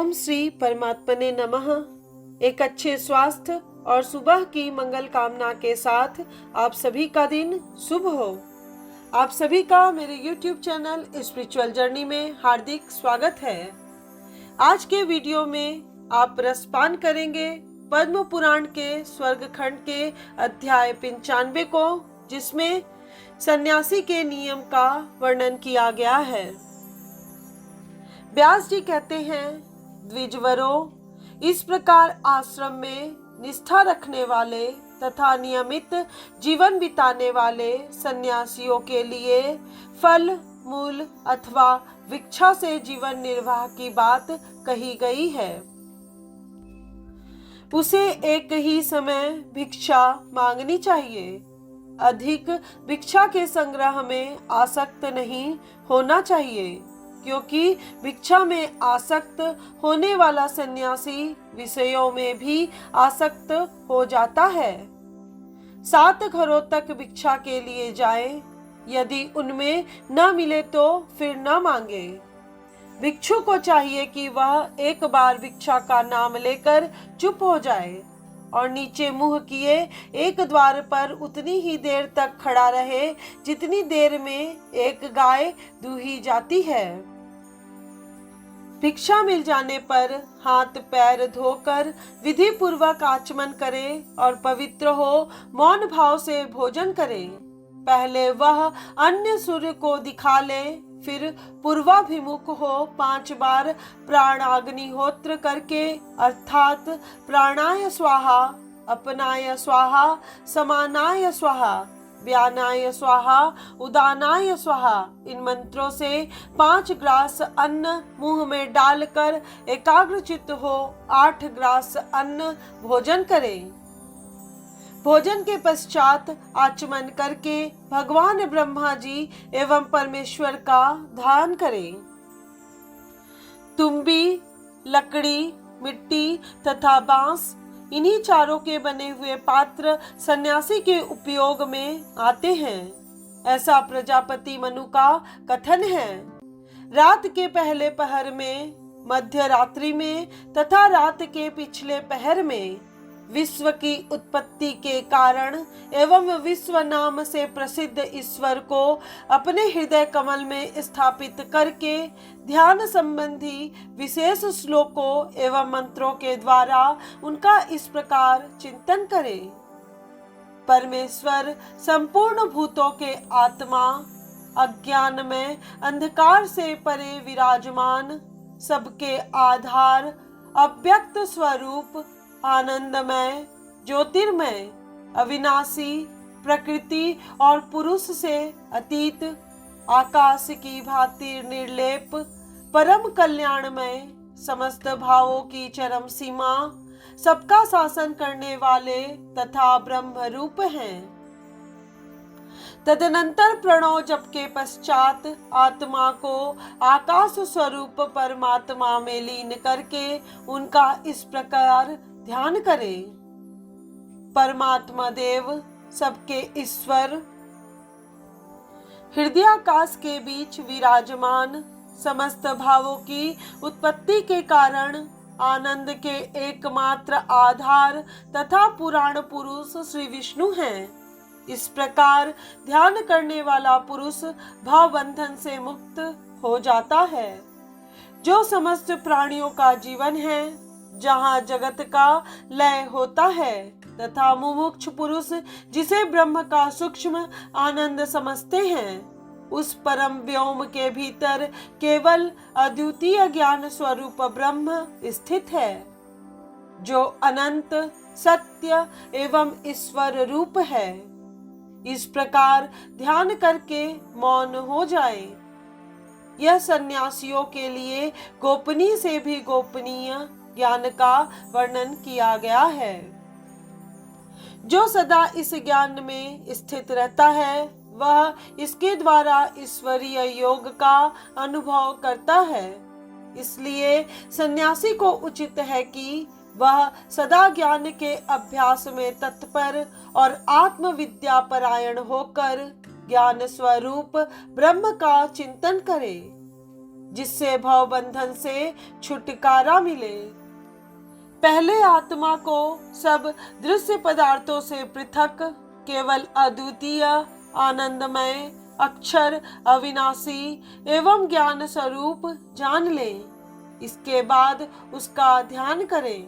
ओम श्री परमात्मने नमः। एक अच्छे स्वास्थ्य और सुबह की मंगल कामना के साथ आप सभी का दिन शुभ हो। आप सभी का मेरे YouTube चैनल स्पिरिचुअल जर्नी में हार्दिक स्वागत है। आज के वीडियो में आप रसपान करेंगे पद्म पुराण के स्वर्ग खंड के अध्याय 95 को, जिसमें सन्यासी के नियम का वर्णन किया गया है। व्यास जी कहते हैं, द्विजवरों, इस प्रकार आश्रम में निष्ठा रखने वाले तथा नियमित जीवन बिताने वाले सन्यासियों के लिए फल, मूल अथवा भिक्षा से जीवन निर्वाह की बात कही गई है। उसे एक ही समय भिक्षा मांगनी चाहिए। अधिक भिक्षा के संग्रह में आसक्त नहीं होना चाहिए, क्योंकि भिक्षा में आसक्त होने वाला सन्यासी विषयों में भी आसक्त हो जाता है। 7 घरों तक भिक्षा के लिए जाए, यदि उनमें न मिले तो फिर न मांगे। भिक्षु को चाहिए कि वह एक बार भिक्षा का नाम लेकर चुप हो जाए और नीचे मुंह किए एक द्वार पर उतनी ही देर तक खड़ा रहे जितनी देर में एक गाय दूही जाती है। भिक्षा मिल जाने पर हाथ पैर धोकर विधि पूर्वक आचमन करे और पवित्र हो मौन भाव से भोजन करे। पहले वह अन्य सूर्य को दिखा ले, फिर पूर्वाभिमुख हो 5 बार प्राणाग्निहोत्र करके, अर्थात प्राणाय स्वाहा, अपनाय स्वाहा, समानाय स्वाहा, व्यानाय स्वाहा, उदानाय स्वाहा, इन मंत्रों से 5 ग्रास अन्न मुंह में डालकर एकाग्रचित्त हो 8 ग्रास अन्न भोजन करें। भोजन के पश्चात आचमन करके भगवान ब्रह्मा जी एवं परमेश्वर का ध्यान करें। तुम्बी, लकड़ी, मिट्टी तथा बांस, इन्हीं चारों के बने हुए पात्र सन्यासी के उपयोग में आते हैं, ऐसा प्रजापति मनु का कथन है। रात के पहले पहर में, मध्य रात्रि में तथा रात के पिछले पहर में विश्व की उत्पत्ति के कारण एवं विश्व नाम से प्रसिद्ध ईश्वर को अपने हृदय कमल में स्थापित करके ध्यान संबंधी विशेष श्लोकों एवं मंत्रों के द्वारा उनका इस प्रकार चिंतन करें। परमेश्वर संपूर्ण भूतों के आत्मा, अज्ञान में अंधकार से परे विराजमान, सबके आधार, अव्यक्त स्वरूप, आनंदमय, ज्योतिर्मय, अविनाशी, प्रकृति और पुरुष से अतीत, आकाश की भांति निर्लेप, परम कल्याणमय, समस्त भावों की चरम सीमा, सबका शासन करने वाले तथा ब्रह्म रूप हैं। तदनंतर प्रणव जप के पश्चात आत्मा को आकाश स्वरूप परमात्मा में लीन करके उनका इस प्रकार ध्यान करें। परमात्मा देव, सबके ईश्वर, हृदयाकाश के बीच विराजमान, समस्त भावों की उत्पत्ति के कारण आनंद के एकमात्र आधार तथा पुराण पुरुष श्री विष्णु हैं। इस प्रकार ध्यान करने वाला पुरुष भाव बंधन से मुक्त हो जाता है। जो समस्त प्राणियों का जीवन है, जहाँ जगत का लय होता है तथा मुमुक्ष पुरुष जिसे ब्रह्म का सूक्ष्म आनंद समझते हैं, उस परम व्योम के भीतर केवल अद्वितीय ज्ञान स्वरूप ब्रह्म स्थित है, जो अनंत, सत्य एवं ईश्वर रूप है। इस प्रकार ध्यान करके मौन हो जाए। यह सन्यासियों के लिए गोपनीय से भी गोपनीय ज्ञान का वर्णन किया गया है। जो सदा इस ज्ञान में स्थित रहता है, वह इसके द्वारा ईश्वरीय योग का अनुभव करता है। इसलिए सन्यासी को उचित है कि वह सदा ज्ञान के अभ्यास में तत्पर और आत्मविद्या परायण होकर ज्ञान स्वरूप ब्रह्म का चिंतन करे। जिससे भव बंधन से छुटकारा मिले। पहले आत्मा को सब दृश्य पदार्थों से पृथक केवल अद्वितीय, आनंदमय, अक्षर, अविनाशी एवं ज्ञान स्वरूप जान लें। इसके बाद उसका ध्यान करें,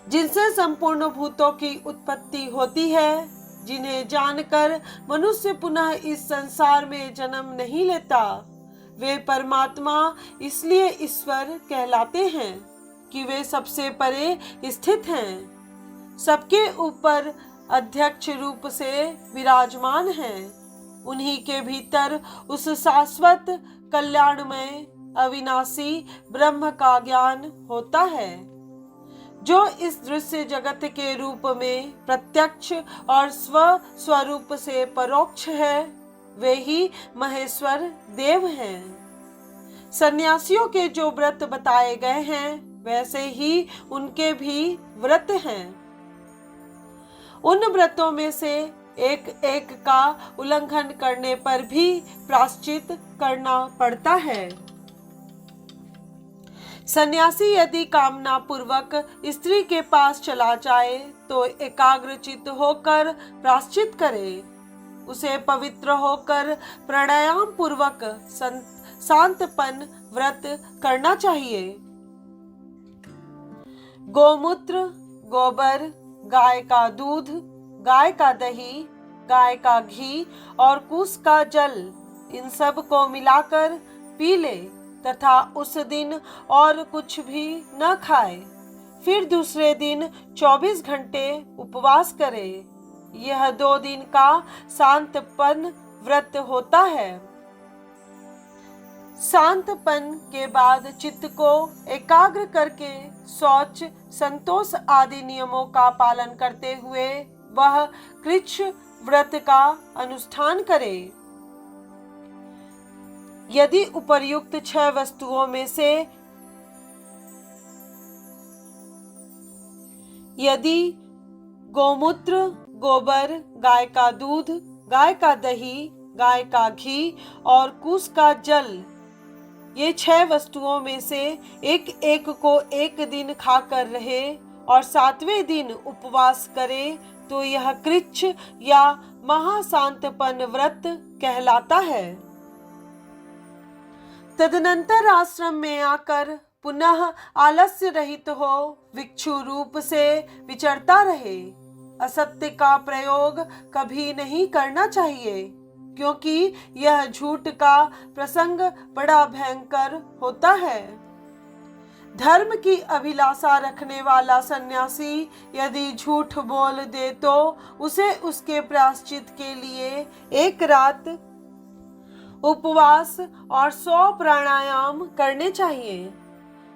जिनसे संपूर्ण भूतों की उत्पत्ति होती है, जिन्हें जानकर मनुष्य पुनः इस संसार में जन्म नहीं लेता। वे परमात्मा इसलिए ईश्वर कहलाते हैं कि वे सबसे परे स्थित हैं, सबके ऊपर अध्यक्ष रूप से विराजमान हैं। उन्हीं के भीतर उस शाश्वत, कल्याणमय, अविनाशी ब्रह्म का ज्ञान होता है, जो इस दृश्य जगत के रूप में प्रत्यक्ष और स्वरूप से परोक्ष है। वे ही महेश्वर देव हैं। सन्यासियों के जो व्रत बताए गए हैं, वैसे ही उनके भी व्रत हैं। उन व्रतों में से एक एक का उल्लंघन करने पर भी प्रायश्चित करना पड़ता है। सन्यासी यदि कामना पूर्वक स्त्री के पास चला जाए तो एकाग्रचित्त होकर प्रायश्चित करे। उसे पवित्र होकर प्राणायाम पूर्वक शांतपन व्रत करना चाहिए। गोमूत्र, गोबर, गाय का दूध, गाय का दही, गाय का घी और कुश का जल, इन सब को मिलाकर पी ले तथा उस दिन और कुछ भी न खाए। फिर दूसरे दिन 24 घंटे उपवास करे। यह 2 दिन का शांतपन व्रत होता है। शांतपन के बाद चित्त को एकाग्र करके शौच, संतोष आदि नियमों का पालन करते हुए वह कृच्छ व्रत का अनुष्ठान करे। यदि उपर्युक्त 6 वस्तुओं में से यदि गोमूत्र, गोबर, गाय का दूध, गाय का दही, गाय का घी और कुश का जल, ये 6 वस्तुओं में से एक एक को एक दिन खाकर रहे और 7वें दिन उपवास करे तो यह कृच्छ या महाशांतपन व्रत कहलाता है। तदनंतर आश्रम में आकर पुनः आलस्य रहित हो भिक्षु रूप से विचरता रहे। असत्य का प्रयोग कभी नहीं करना चाहिए, क्योंकि यह झूठ का प्रसंग बड़ा भयंकर होता है। धर्म की अभिलाषा रखने वाला सन्यासी यदि झूठ बोल दे तो उसे उसके प्रायश्चित के लिए 1 रात उपवास और 100 प्राणायाम करने चाहिए।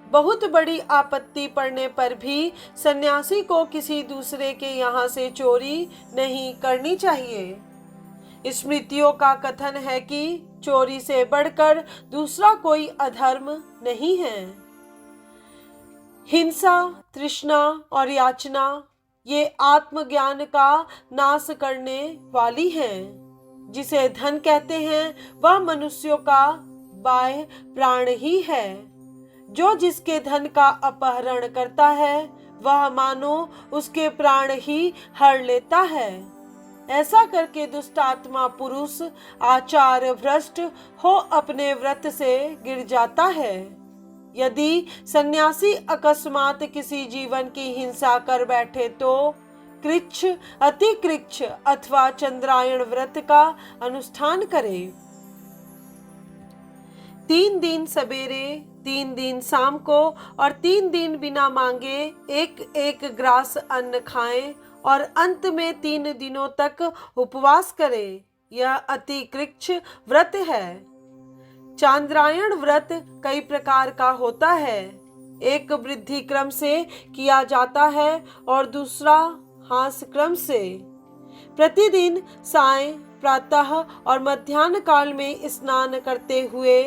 बहुत बड़ी आपत्ति पड़ने पर भी सन्यासी को किसी दूसरे के यहाँ से चोरी नहीं करनी चाहिए। स्मृतियों का कथन है कि चोरी से बढ़कर दूसरा कोई अधर्म नहीं है। हिंसा, तृष्णा और याचना ये आत्मज्ञान का नाश करने वाली हैं। जिसे धन कहते हैं वह मनुष्यों का बाह्य प्राण ही है। जो जिसके धन का अपहरण करता है वह मानो उसके प्राण ही हर लेता है। ऐसा करके दुष्टात्मा पुरुष आचार भ्रष्ट हो अपने व्रत से गिर जाता है। यदि सन्यासी अकस्मात किसी जीवन की हिंसा कर बैठे तो कृच्छ, अतिकृच्छ अथवा चंद्रायण व्रत का अनुष्ठान करे। 3 दिन सवेरे, 3 दिन शाम को और 3 दिन बिना मांगे 1-1 ग्रास अन्न खाएं और अंत में 3 दिनों तक उपवास करें। यह अतिकृच्छ व्रत है। चांद्रायण व्रत कई प्रकार का होता है। एक वृद्धि क्रम से किया जाता है और दूसरा हास क्रम से। प्रतिदिन सायं, प्रातः और मध्याह्न काल में स्नान करते हुए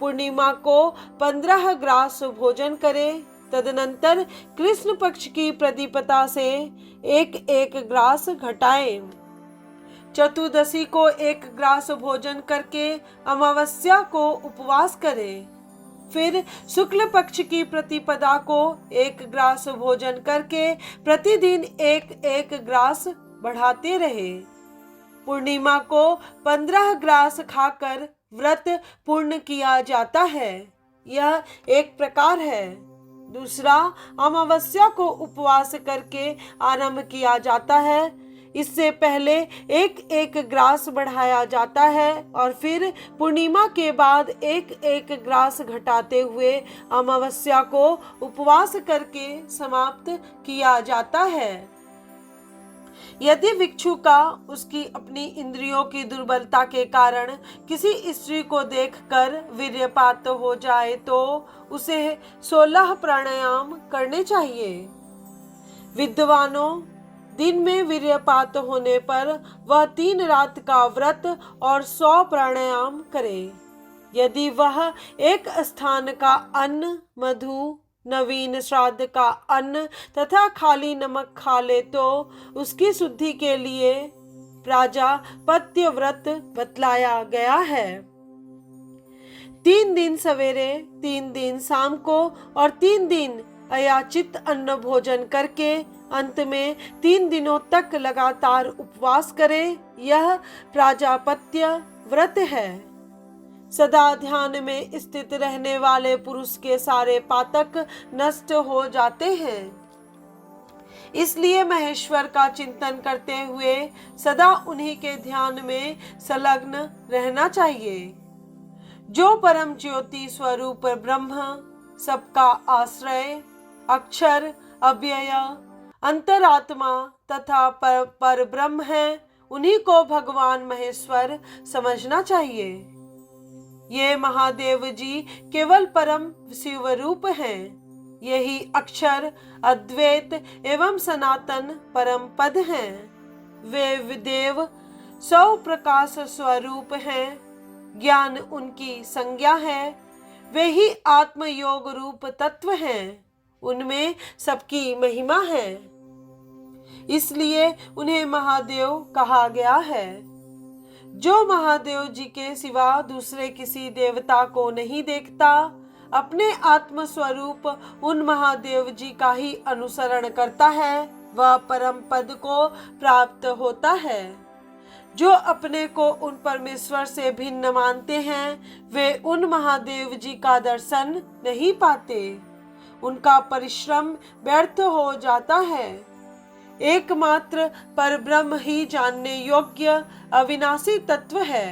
पूर्णिमा को 15 ग्रास भोजन करें। तदनंतर कृष्ण पक्ष की प्रदीपता से 1-1 ग्रास घटाएं। चतुर्दशी को 1 ग्रास भोजन करके अमावस्या को उपवास करे। फिर शुक्ल पक्ष की प्रतिपदा को 1 ग्रास भोजन करके प्रतिदिन 1-1 ग्रास बढ़ाते रहे। पूर्णिमा को 15 ग्रास खाकर व्रत पूर्ण किया जाता है। यह एक प्रकार है। दूसरा, अमावस्या को उपवास करके आरंभ किया जाता है। इससे पहले 1-1 ग्रास बढ़ाया जाता है और फिर पूर्णिमा के बाद 1-1 ग्रास घटाते हुए अमावस्या को उपवास करके समाप्त किया जाता है। यदि भिक्षु का उसकी अपनी इंद्रियों की दुर्बलता के कारण किसी स्त्री को देखकर वीर्यपात हो जाए तो उसे 16 प्राणायाम करने चाहिए। विद्वानों, दिन में वीर्यपात होने पर वह 3 रात का व्रत और 100 प्राणायाम करे। यदि वह एक स्थान का अन्न, मधु, नवीन श्राद्ध का अन्न तथा खाली नमक खा ले तो उसकी शुद्धि के लिए प्राजापत्य व्रत बतलाया गया है। 3 दिन सवेरे, 3 दिन शाम को और 3 दिन अयाचित अन्न भोजन करके अंत में 3 दिनों तक लगातार उपवास करे। यह प्राजापत्य व्रत है। सदा ध्यान में स्थित रहने वाले पुरुष के सारे पातक नष्ट हो जाते हैं। इसलिए महेश्वर का चिंतन करते हुए सदा उन्हीं के ध्यान में संलग्न रहना चाहिए। जो परम ज्योति स्वरूप ब्रह्म, सबका आश्रय, अक्षर, अव्यय, अंतरात्मा तथा पर ब्रह्म है, उन्हीं को भगवान महेश्वर समझना चाहिए। ये महादेव जी केवल परम शिव रूप हैं। यही अक्षर, अद्वैत एवं सनातन परम पद हैं। वे देव 100 प्रकाश स्वरूप हैं। ज्ञान उनकी संज्ञा है। वे ही आत्मयोग रूप तत्व हैं। उनमें सबकी महिमा है। इसलिए उन्हें महादेव कहा गया है। जो महादेव जी के सिवा दूसरे किसी देवता को नहीं देखता, अपने आत्म स्वरूप उन महादेव जी का ही अनुसरण करता है, वह परम पद को प्राप्त होता है। जो अपने को उन परमेश्वर से भिन्न मानते हैं, वे उन महादेव जी का दर्शन नहीं पाते। उनका परिश्रम व्यर्थ हो जाता है। एकमात्र परब्रह्म ही जानने योग्य अविनाशी तत्व है।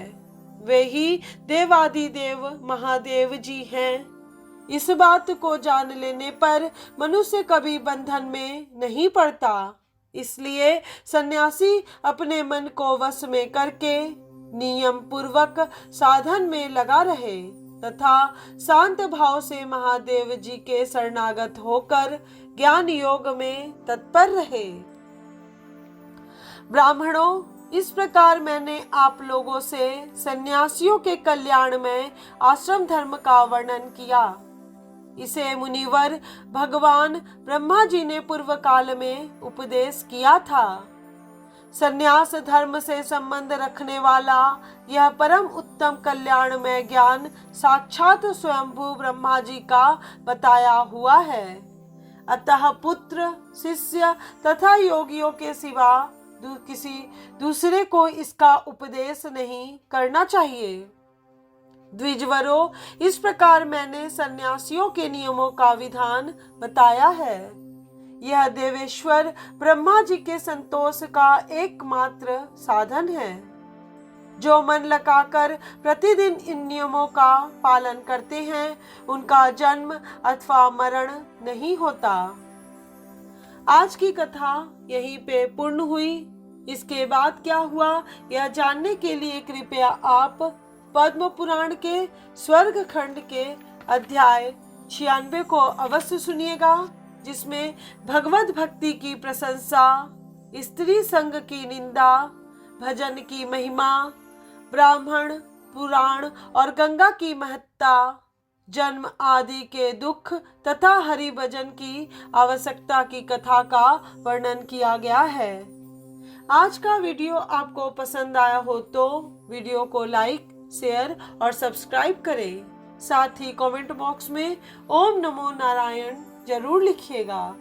वे ही देवादिदेव महादेव जी हैं। इस बात को जान लेने पर मनुष्य कभी बंधन में नहीं पड़ता। इसलिए सन्यासी अपने मन को वश में करके नियम पूर्वक साधन में लगा रहे तथा शांत भाव से महादेव जी के शरणागत होकर ज्ञान योग में तत्पर रहे। ब्राह्मणों, इस प्रकार मैंने आप लोगों से सन्यासियों के कल्याण में आश्रम धर्म का वर्णन किया। इसे मुनिवर भगवान ब्रह्मा जी ने पूर्व काल में उपदेश किया था। सन्यास धर्म से संबंध रखने वाला यह परम उत्तम कल्याण में ज्ञान साक्षात स्वयंभू ब्रह्मा जी का बताया हुआ है। अतः पुत्र, शिष्य तथा योगियों के सिवा किसी दूसरे को इसका उपदेश नहीं करना चाहिए। द्विजवरों, इस प्रकार मैंने सन्यासियों के नियमों का विधान बताया है। यह देवेश्वर ब्रह्मा जी के संतोष का एकमात्र साधन है। जो मन लगाकर प्रतिदिन इन नियमों का पालन करते हैं, उनका जन्म अथवा मरण नहीं होता। आज की कथा यहीं पे पूर्ण हुई। इसके बाद क्या हुआ, यह जानने के लिए कृपया आप पद्म पुराण के स्वर्ग खंड के अध्याय 96 को अवश्य सुनिएगा, जिसमें भगवत भक्ति की प्रशंसा, स्त्री संग की निंदा, भजन की महिमा, ब्राह्मण, पुराण और गंगा की महत्ता, जन्म आदि के दुख तथा हरि भजन की आवश्यकता की कथा का वर्णन किया गया है। आज का वीडियो आपको पसंद आया हो तो वीडियो को लाइक, शेयर और सब्सक्राइब करें। साथ ही कमेंट बॉक्स में ओम नमो नारायण जरूर लिखिएगा।